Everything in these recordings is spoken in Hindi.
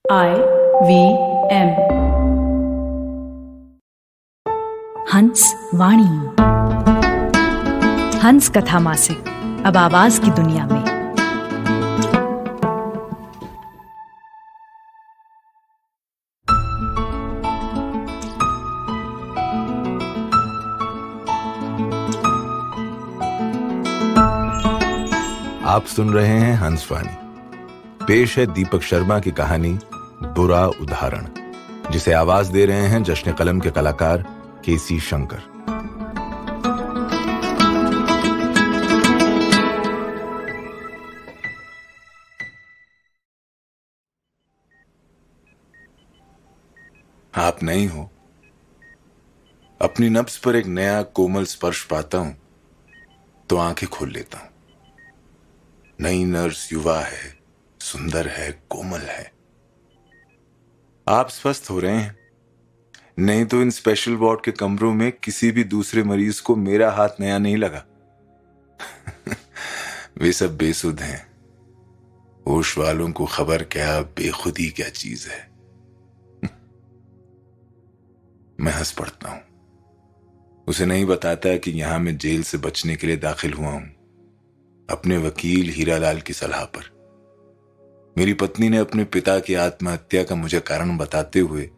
IVM हंस वाणी। हंस कथा मासिक अब आवाज की दुनिया में। आप सुन रहे हैं हंसवाणी। पेश है दीपक शर्मा की कहानी बुरा उदाहरण, जिसे आवाज दे रहे हैं जश्न कलम के कलाकार केसी शंकर। आप नहीं हो, अपनी नब्ज पर एक नया कोमल स्पर्श पाता हूं तो आंखें खोल लेता हूं। नई नर्स युवा है, सुंदर है, कोमल है। आप स्वस्थ हो रहे हैं, नहीं तो इन स्पेशल वार्ड के कमरों में किसी भी दूसरे मरीज को मेरा हाथ नया नहीं लगा। वे सब बेसुध हैं। होश वालों को खबर क्या बेखुदी क्या चीज है। मैं हंस पड़ता हूं। उसे नहीं बताता कि यहां मैं जेल से बचने के लिए दाखिल हुआ हूं, अपने वकील हीरालाल की सलाह पर। मेरी पत्नी ने अपने पिता की आत्महत्या का मुझे कारण बताते हुए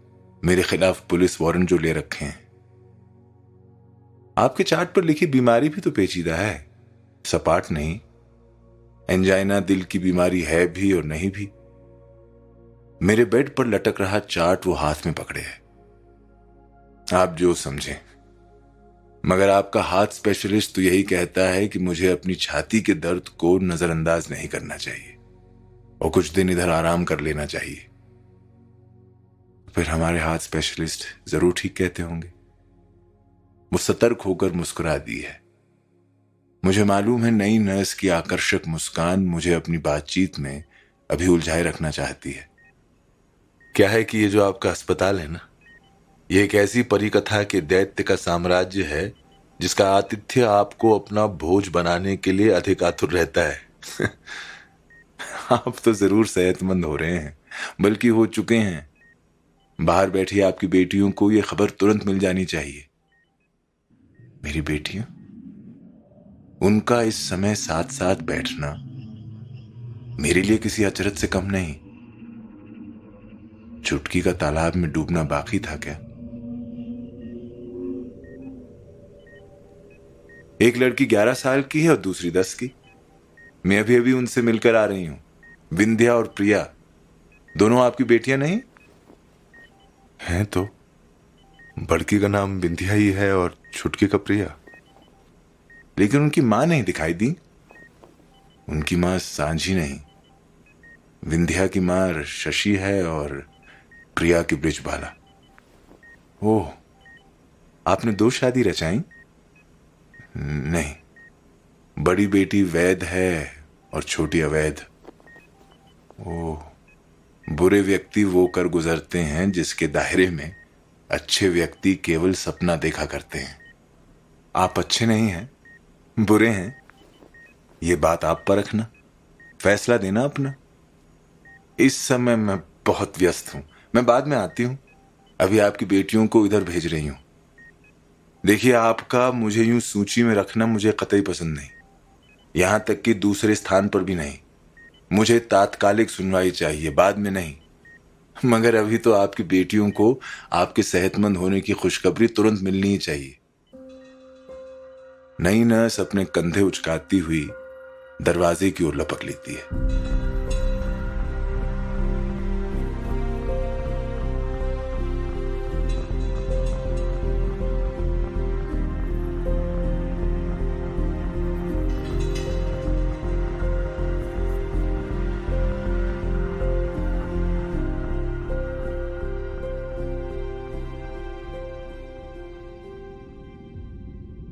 मेरे खिलाफ पुलिस वारंट जो ले रखे हैं। आपके चार्ट पर लिखी बीमारी भी तो पेचीदा है, सपाट नहीं। एंजाइना दिल की बीमारी है भी और नहीं भी। मेरे बेड पर लटक रहा चार्ट वो हाथ में पकड़े है। आप जो समझें, मगर आपका हाथ स्पेशलिस्ट तो यही कहता है कि मुझे अपनी छाती के दर्द को नजरअंदाज नहीं करना चाहिए और कुछ दिन इधर आराम कर लेना चाहिए। फिर हमारे हाथ स्पेशलिस्ट जरूर ठीक कहते होंगे। वो सतर्क होकर मुस्कुरा दी है। मुझे मालूम है नई नर्स की आकर्षक मुस्कान मुझे अपनी बातचीत में अभी उलझाए रखना चाहती है। क्या है कि ये जो आपका अस्पताल है ना, ये एक ऐसी परिकथा के दैत्य का साम्राज्य है जिसका आतिथ्य आपको अपना भोज बनाने के लिए अधिक आतुर रहता है। आप तो जरूर सेहतमंद हो रहे हैं, बल्कि हो चुके हैं। बाहर बैठी आपकी बेटियों को यह खबर तुरंत मिल जानी चाहिए। मेरी बेटियां, उनका इस समय साथ साथ बैठना मेरे लिए किसी अचरज से कम नहीं। चुटकी का तालाब में डूबना बाकी था क्या? एक लड़की 11 साल की है और दूसरी 10 की। मैं अभी अभी उनसे मिलकर आ रही हूं। विंध्या और प्रिया दोनों आपकी बेटियां नहीं हैं? तो बड़की का नाम विंध्या ही है और छुटकी का प्रिया। लेकिन उनकी मां नहीं दिखाई दी। उनकी मां सांझी नहीं। विंध्या की मां शशि है और प्रिया की ब्रिजबाला। ओह, आपने 2 शादी रचाई? नहीं, बड़ी बेटी वैद है और छोटी अवैध। ओह, बुरे व्यक्ति वो कर गुजरते हैं जिसके दायरे में अच्छे व्यक्ति केवल सपना देखा करते हैं। आप अच्छे नहीं हैं, बुरे हैं। ये बात आप पर रखना, फैसला देना अपना। इस समय मैं बहुत व्यस्त हूं, मैं बाद में आती हूं। अभी आपकी बेटियों को इधर भेज रही हूं। देखिए, आपका मुझे यूं सूची में रखना मुझे कतई पसंद नहीं, यहां तक कि दूसरे स्थान पर भी नहीं। मुझे तात्कालिक सुनवाई चाहिए, बाद में नहीं। मगर अभी तो आपकी बेटियों को आपके सेहतमंद होने की खुशखबरी तुरंत मिलनी ही चाहिए। नई नर्स अपने कंधे उचकाती हुई दरवाजे की ओर लपक लेती है।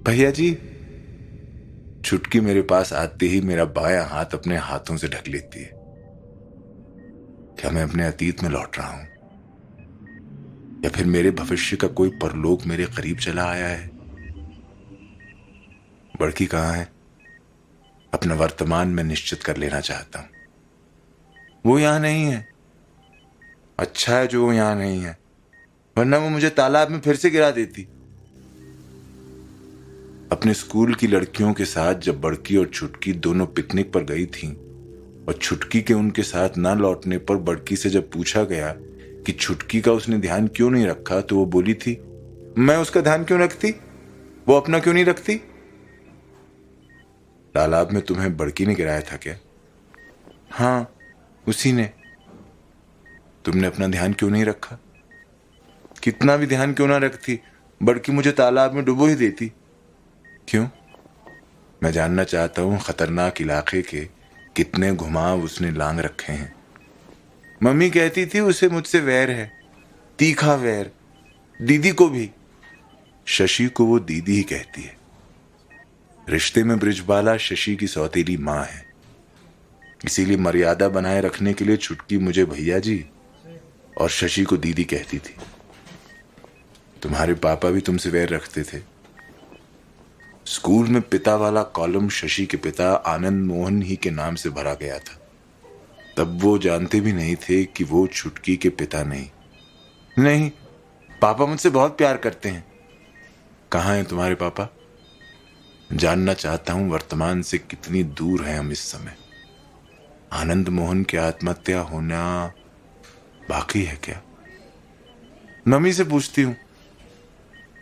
भैया जी। छुटकी मेरे पास आते ही मेरा बायां हाथ अपने हाथों से ढक लेती है। क्या मैं अपने अतीत में लौट रहा हूं, या फिर मेरे भविष्य का कोई परलोक मेरे करीब चला आया है? बड़की कहां है? अपना वर्तमान में निश्चित कर लेना चाहता हूं। वो यहां नहीं है। अच्छा है जो वो यहाँ नहीं है, वरना वो मुझे तालाब में फिर से गिरा देती। अपने स्कूल की लड़कियों के साथ जब बड़की और छुटकी दोनों पिकनिक पर गई थीं और छुटकी के उनके साथ ना लौटने पर बड़की से जब पूछा गया कि छुटकी का उसने ध्यान क्यों नहीं रखा, तो वो बोली थी, मैं उसका ध्यान क्यों रखती, वो अपना क्यों नहीं रखती। तालाब में तुम्हें बड़की ने गिराया था क्या? हाँ, उसी ने। तुमने अपना ध्यान क्यों नहीं रखा? कितना भी ध्यान क्यों ना रखती, बड़की मुझे तालाब में डुबो ही देती। क्यों? मैं जानना चाहता हूं खतरनाक इलाके के कितने घुमाव उसने लांग रखे हैं। मम्मी कहती थी उसे मुझसे वैर है, तीखा वैर, दीदी को भी। शशि को वो दीदी ही कहती है। रिश्ते में ब्रिजबाला शशि की सौतेली माँ है, इसीलिए मर्यादा बनाए रखने के लिए छुटकी मुझे भैया जी और शशि को दीदी कहती थी। तुम्हारे पापा भी तुमसे वैर रखते थे। स्कूल में पिता वाला कॉलम शशि के पिता आनंद मोहन ही के नाम से भरा गया था। तब वो जानते भी नहीं थे कि वो छुटकी के पिता नहीं, पापा मुझसे बहुत प्यार करते हैं। कहाँ हैं तुम्हारे पापा? जानना चाहता हूं वर्तमान से कितनी दूर हैं हम इस समय। आनंद मोहन की आत्महत्या होना बाकी है क्या? मम्मी से पूछती हूं।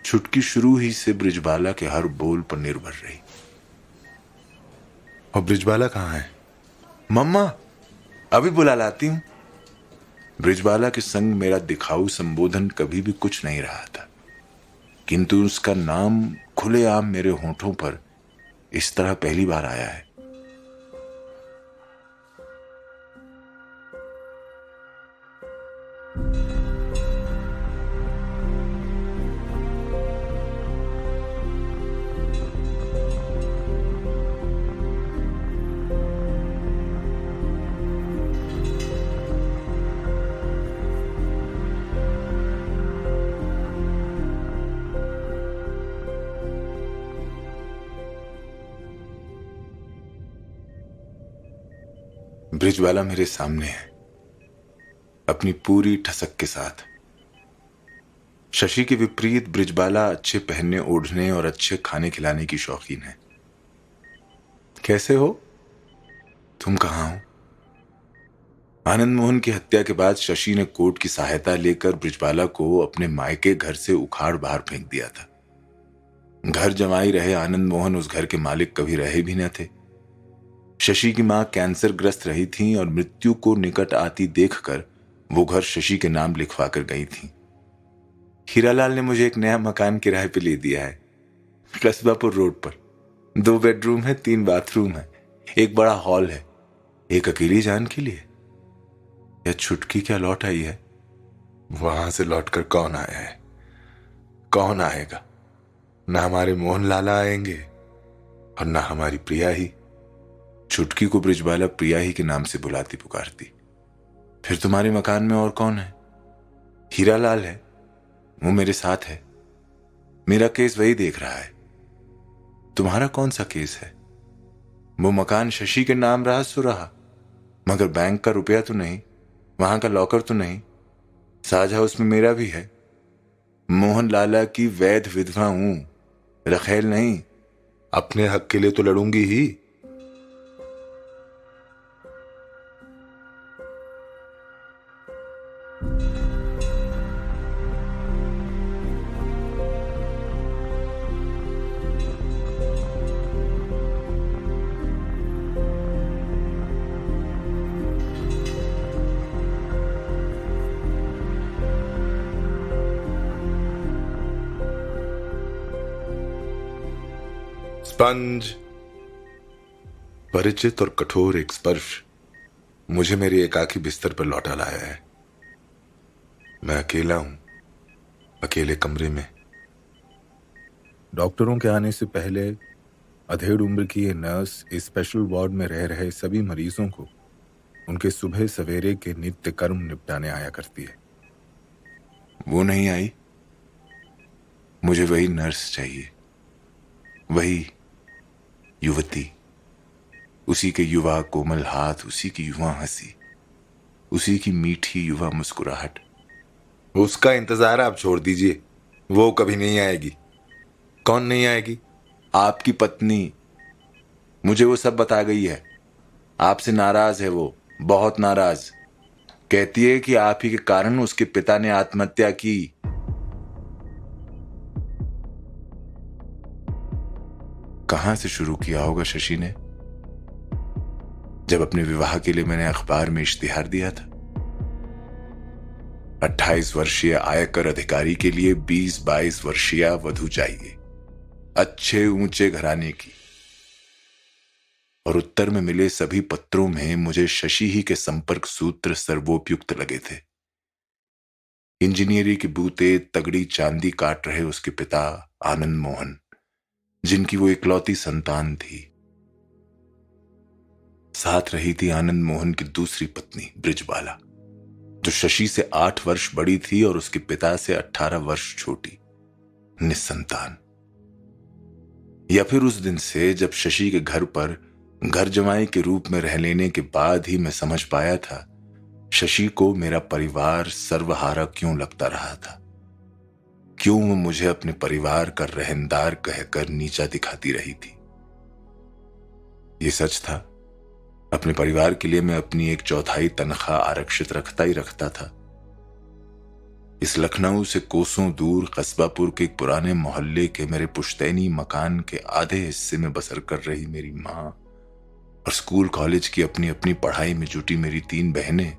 छुटकी शुरू ही से ब्रिजबाला के हर बोल पर निर्भर रही। और ब्रिजबाला कहाँ है? मम्मा, अभी बुला लाती हूं। ब्रिजबाला के संग मेरा दिखाऊ संबोधन कभी भी कुछ नहीं रहा था, किंतु उसका नाम खुलेआम मेरे होठों पर इस तरह पहली बार आया है। ब्रिजबाला मेरे सामने है, अपनी पूरी ठसक के साथ। शशि के विपरीत ब्रिजबाला अच्छे पहनने ओढ़ने और अच्छे खाने खिलाने की शौकीन है। कैसे हो? तुम कहाँ हो? आनंद मोहन की हत्या के बाद शशि ने कोर्ट की सहायता लेकर ब्रिजबाला को अपने मायके घर से उखाड़ बाहर फेंक दिया था। घर जमाई रहे आनंद मोहन उस घर के मालिक कभी रहे भी न थे। शशि की मां कैंसर ग्रस्त रही थी और मृत्यु को निकट आती देखकर वो घर शशि के नाम लिखवा कर गई थी। हीरालाल ने मुझे एक नया मकान किराए पे ले दिया है, कस्बापुर रोड पर। 2 बेडरूम है, 3 बाथरूम है, एक बड़ा हॉल है। एक अकेली जान के लिए। या छुटकी क्या लौट आई है? वहां से लौटकर कौन आया है? कौन आएगा? ना हमारे मोहन लाला आएंगे और ना हमारी प्रिया ही। छुटकी को ब्रिजबाला प्रिया ही के नाम से बुलाती पुकारती। फिर तुम्हारे मकान में और कौन है? हीरालाल है, वो मेरे साथ है। मेरा केस वही देख रहा है। तुम्हारा कौन सा केस है? वो मकान शशि के नाम रहा सो रहा, मगर बैंक का रुपया तो नहीं, वहां का लॉकर तो नहीं। साझा उसमें मेरा भी है। मोहन लाला की वैध विधवा हूं, रखेल नहीं। अपने हक के लिए तो लड़ूंगी ही। स्पंज, परिचित और कठोर एक स्पर्श मुझे मेरे एकाकी बिस्तर पर लौटा लाया है। मैं अकेला हूं, अकेले कमरे में। डॉक्टरों के आने से पहले अधेड़ उम्र की ये नर्स इस स्पेशल वार्ड में रह रहे सभी मरीजों को उनके सुबह सवेरे के नित्य कर्म निपटाने आया करती है। वो नहीं आई। मुझे वही नर्स चाहिए, वही युवती, उसी के युवा कोमल हाथ, उसी की युवा हंसी। उसी की मीठी युवा मुस्कुराहट। उसका इंतजार आप छोड़ दीजिए, वो कभी नहीं आएगी। कौन नहीं आएगी? आपकी पत्नी, मुझे वो सब बता गई है। आपसे नाराज है वो, बहुत नाराज। कहती है कि आप ही के कारण उसके पिता ने आत्महत्या की। कहां से शुरू किया होगा शशि ने? जब अपने विवाह के लिए मैंने अखबार में इश्तिहार दिया था, 28 वर्षीय आयकर अधिकारी के लिए 20-22 वर्षीय वधू चाहिए, अच्छे ऊंचे घराने की। और उत्तर में मिले सभी पत्रों में मुझे शशि ही के संपर्क सूत्र सर्वोपयुक्त लगे थे। इंजीनियरिंग के बूते तगड़ी चांदी काट रहे उसके पिता आनंद मोहन, जिनकी वो इकलौती संतान थी। साथ रही थी आनंद मोहन की दूसरी पत्नी ब्रिजबाला, जो शशि से 8 वर्ष बड़ी थी और उसके पिता से 18 वर्ष छोटी, निस्संतान। या फिर उस दिन से जब शशि के घर पर घर जमाई के रूप में रह लेने के बाद ही मैं समझ पाया था शशि को मेरा परिवार सर्वहारा क्यों लगता रहा था, क्यों वो मुझे अपने परिवार का रहनदार कहकर नीचा दिखाती रही थी। ये सच था, अपने परिवार के लिए मैं अपनी 1/4 तनख्वाह आरक्षित रखता ही रखता था। इस लखनऊ से कोसों दूर कस्बापुर के एक पुराने मोहल्ले के मेरे पुश्तैनी मकान के आधे हिस्से में बसर कर रही मेरी मां और स्कूल कॉलेज की अपनी अपनी पढ़ाई में जुटी मेरी 3 बहनें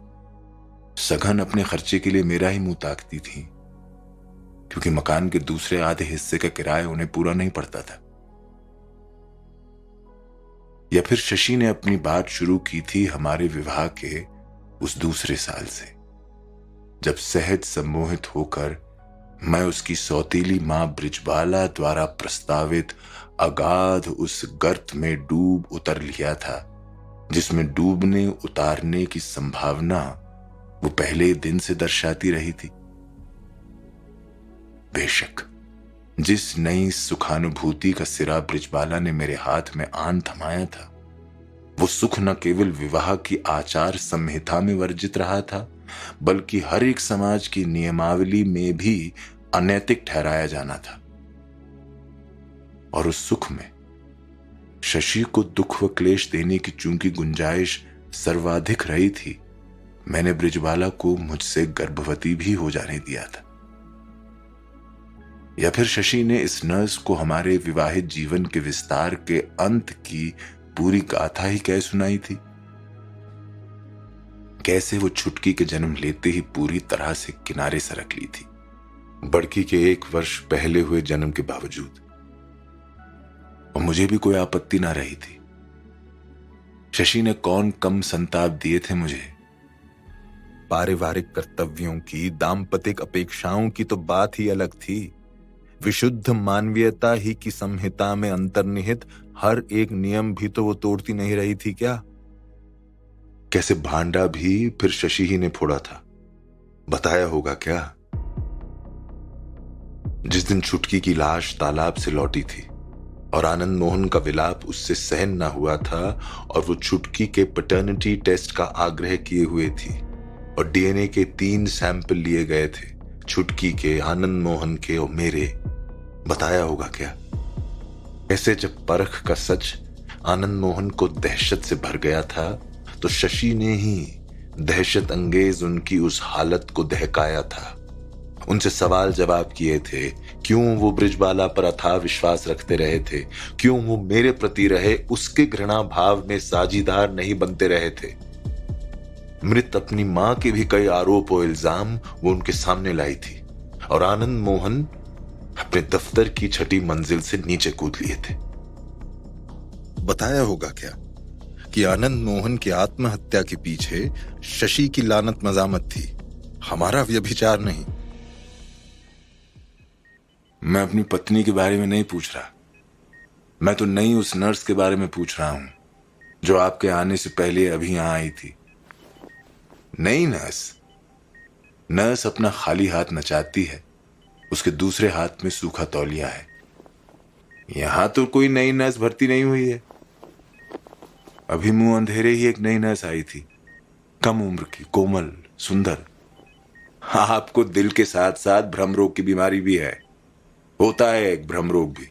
सघन अपने खर्चे के लिए मेरा ही मुंह ताकती थीं, क्योंकि मकान के दूसरे आधे हिस्से का किराया उन्हें पूरा नहीं पड़ता था। या फिर शशि ने अपनी बात शुरू की थी हमारे विवाह के उस दूसरे साल से, जब सहज सम्मोहित होकर मैं उसकी सौतीली मां ब्रिजबाला द्वारा प्रस्तावित अगाध उस गर्त में डूब उतर लिया था, जिसमें डूबने उतारने की संभावना वो पहले दिन से दर्शाती रही थी। बेशक जिस नई सुखानुभूति का सिरा ब्रिजबाला ने मेरे हाथ में आन थमाया था, वो सुख न केवल विवाह की आचार संहिता में वर्जित रहा था, बल्कि हर एक समाज की नियमावली में भी अनैतिक ठहराया जाना था। और उस सुख में शशि को दुख व क्लेश देने की चूंकि गुंजाइश सर्वाधिक रही थी, मैंने ब्रिजबाला को मुझसे गर्भवती भी हो जाने दिया था। या फिर शशि ने इस नर्स को हमारे विवाहित जीवन के विस्तार के अंत की पूरी गाथा ही कह सुनाई थी। कैसे वो छुटकी के जन्म लेते ही पूरी तरह से किनारे सरक ली थी, बड़की के 1 वर्ष पहले हुए जन्म के बावजूद। और मुझे भी कोई आपत्ति ना रही थी। शशि ने कौन कम संताप दिए थे मुझे। पारिवारिक कर्तव्यों की, दाम्पतिक अपेक्षाओं की तो बात ही अलग थी। विशुद्ध मानवीयता ही की संहिता में अंतर्निहित हर एक नियम भी तो वो तोड़ती नहीं रही थी क्या? कैसे भांडा भी फिर शशि ही ने फोड़ा था, बताया होगा क्या? जिस दिन छुटकी की लाश तालाब से लौटी थी और आनंद मोहन का विलाप उससे सहन न हुआ था और वो छुटकी के पैटर्निटी टेस्ट का आग्रह किए हुए थी और डीएनए के 3 सैंपल लिए गए थे, छुटकी के, आनंद मोहन के और मेरे। बताया होगा क्या? ऐसे जब परख का सच आनंद मोहन को दहशत से भर गया था, तो शशि ने ही दहशत अंगेज उनकी उस हालत को दहकाया था। उनसे सवाल जवाब किए थे, क्यों वो ब्रिजबाला पर अथाह विश्वास रखते रहे थे, क्यों वो मेरे प्रति रहे उसके घृणा भाव में साझीदार नहीं बनते रहे थे। मृत अपनी मां के भी कई आरोप और इल्जाम वो उनके सामने लाई थी और आनंद मोहन अपने दफ्तर की 6ठी मंजिल से नीचे कूद लिए थे। बताया होगा क्या कि आनंद मोहन की आत्महत्या के पीछे शशि की लानत मजामत थी, हमारा व्यभिचार नहीं। मैं अपनी पत्नी के बारे में नहीं पूछ रहा, मैं तो नई उस नर्स के बारे में पूछ रहा हूं जो आपके आने से पहले अभी यहां आई थी। नई नर्स अपना खाली हाथ नचाती है, उसके दूसरे हाथ में सूखा तौलिया है। यहां तो कोई नई नर्स भर्ती नहीं हुई है। अभी मुंह अंधेरे ही एक नई नर्स आई थी, कम उम्र की, कोमल, सुंदर। आपको दिल के साथ साथ भ्रम रोग की बीमारी भी है। होता है एक भ्रम रोग भी।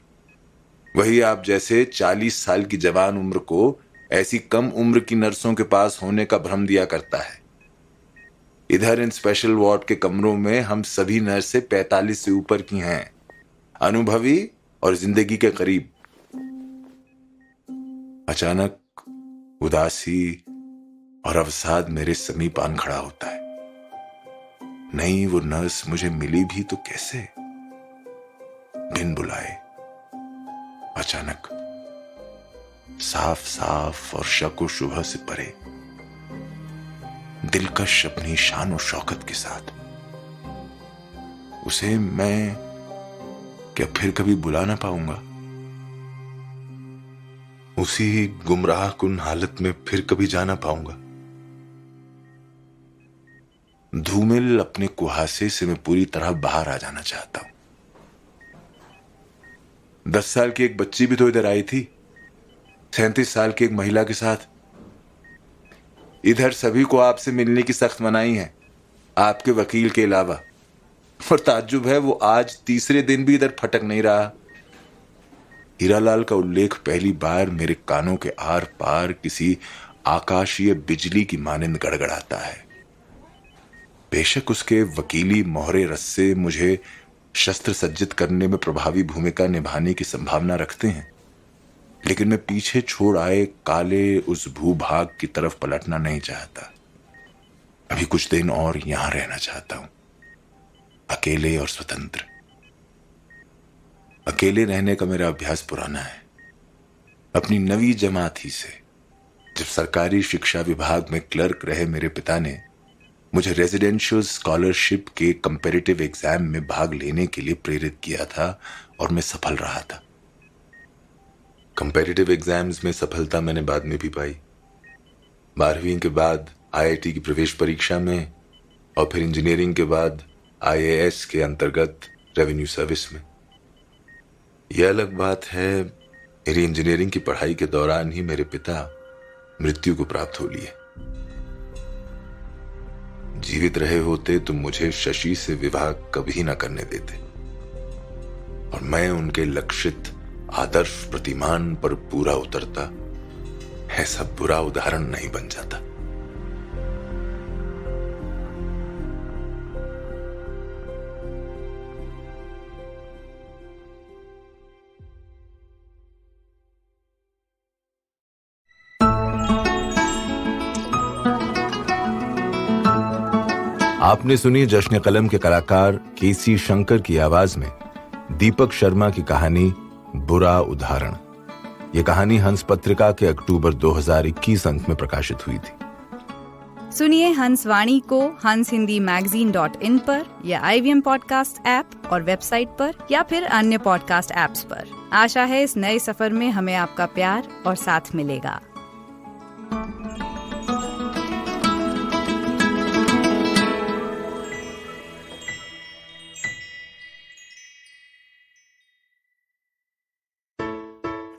वही आप जैसे 40 साल की जवान उम्र को ऐसी कम उम्र की नर्सों के पास होने का भ्रम दिया करता है। इधर इन स्पेशल वार्ड के कमरों में हम सभी नर्सें 45 से ऊपर की हैं, अनुभवी और जिंदगी के करीब। अचानक उदासी और अवसाद मेरे समीप आन खड़ा होता है। नहीं, वो नर्स मुझे मिली भी तो कैसे? बिन बुलाए, अचानक, साफ साफ और शक व शुबह से परे, दिलकश अपनी शान और शौकत के साथ। उसे मैं क्या फिर कभी बुला ना पाऊंगा? उसी गुमराह कुन हालत में फिर कभी जाना पाऊंगा? धूमिल अपने कुहासे से मैं पूरी तरह बाहर आ जाना चाहता हूं। 10 साल की एक बच्ची भी तो इधर आई थी, 37 साल की एक महिला के साथ। इधर सभी को आपसे मिलने की सख्त मनाही है, आपके वकील के अलावा। और ताज्जुब है, वो आज तीसरे दिन भी इधर फटक नहीं रहा। हीरालाल का उल्लेख पहली बार मेरे कानों के आर पार किसी आकाशीय बिजली की मानिंद गड़गड़ाता है। बेशक उसके वकीली मोहरे रस्से मुझे शस्त्र सज्जित करने में प्रभावी भूमिका निभाने की संभावना रखते हैं, लेकिन मैं पीछे छोड़ आए काले उस भूभाग की तरफ पलटना नहीं चाहता। अभी कुछ दिन और यहां रहना चाहता हूं, अकेले और स्वतंत्र। अकेले रहने का मेरा अभ्यास पुराना है। अपनी नवी जमात ही से, जब सरकारी शिक्षा विभाग में क्लर्क रहे मेरे पिता ने मुझे रेजिडेंशियल स्कॉलरशिप के कंपैरेटिव एग्जाम में भाग लेने के लिए प्रेरित किया था और मैं सफल रहा था। कंपैरेटिव एग्जाम्स में सफलता मैंने बाद में भी पाई। 12वीं के बाद IIT की प्रवेश परीक्षा में, और फिर इंजीनियरिंग के बाद IAS के अंतर्गत रेवेन्यू सर्विस में। यह अलग बात है, मेरी इंजीनियरिंग की पढ़ाई के दौरान ही मेरे पिता मृत्यु को प्राप्त हो लिए। जीवित रहे होते तो मुझे शशि से विवाह कभी न करने देते और मैं उनके लक्षित आदर्श प्रतिमान पर पूरा उतरता, ऐसा बुरा उदाहरण नहीं बन जाता। आपने सुनी जश्न कलम के कलाकार केसी शंकर की आवाज में दीपक शर्मा की कहानी बुरा उदाहरण। यह कहानी हंस पत्रिका के अक्टूबर 2021 अंक में प्रकाशित हुई थी। सुनिए हंस वाणी को hanshindiMagazine.in पर या IVM पॉडकास्ट ऐप और वेबसाइट पर या फिर अन्य पॉडकास्ट ऐप्स पर। आशा है इस नए सफर में हमें आपका प्यार और साथ मिलेगा।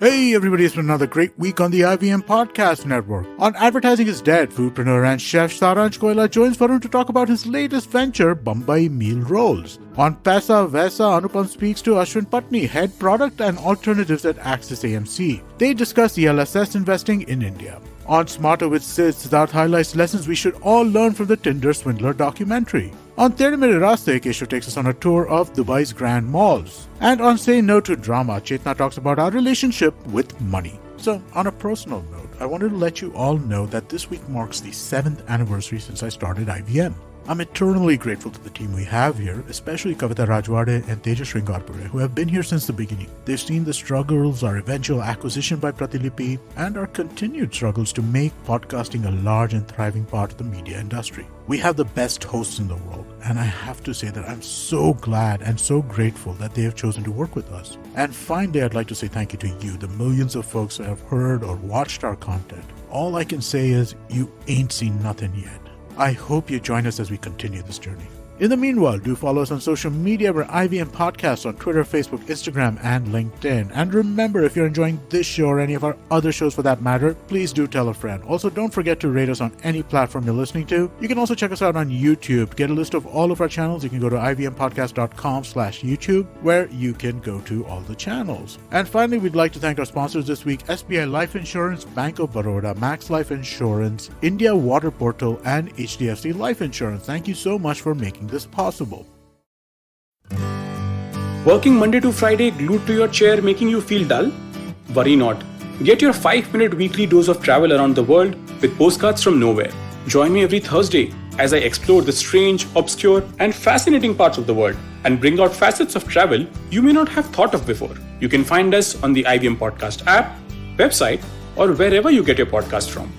Hey everybody, it's been another great week on the IVM Podcast Network. On Advertising is Dead, foodpreneur and chef Saransh Koila joins Varun to talk about his latest venture, Bombay Meal Rolls. On Paisa Vaisa, Anupam speaks to Ashwin Patni, head product and alternatives at Axis AMC. They discuss ELSS investing in India. On Smarter with Sid, Siddharth highlights lessons we should all learn from the Tinder Swindler documentary. On Tere Mere Raste, Keshav takes us on a tour of Dubai's grand malls. And on Say No to Drama, Chetna talks about our relationship with money. So, on a personal note, I wanted to let you all know that this week marks the 7th anniversary since I started IVM. I'm eternally grateful to the team we have here, especially Kavita Rajwade and Tejas Sringarpure, who have been here since the beginning. They've seen the struggles, our eventual acquisition by Pratilipi, and our continued struggles to make podcasting a large and thriving part of the media industry. We have the best hosts in the world, and I have to say that I'm so glad and so grateful that they have chosen to work with us. And finally, I'd like to say thank you to you, the millions of folks who have heard or watched our content. All I can say is, you ain't seen nothing yet. I hope you join us as we continue this journey. In the meanwhile, do follow us on social media. We're IVM Podcasts on Twitter, Facebook, Instagram, and LinkedIn. And remember, if you're enjoying this show or any of our other shows for that matter, please do tell a friend. Also, don't forget to rate us on any platform you're listening to. You can also check us out on YouTube. To get a list of all of our channels, you can go to ivmpodcast.com/YouTube, where you can go to all the channels. And finally, we'd like to thank our sponsors this week: SBI Life Insurance, Bank of Baroda, Max Life Insurance, India Water Portal, and HDFC Life Insurance. Thank you so much for making this possible. Working Monday to Friday glued to your chair making you feel dull? Worry not. Get your 5-minute weekly dose of travel around the world with Postcards from Nowhere. Join me every Thursday as I explore the strange, obscure, and fascinating parts of the world and bring out facets of travel you may not have thought of before. You can find us on the IVM Podcast app, website, or wherever you get your podcast from.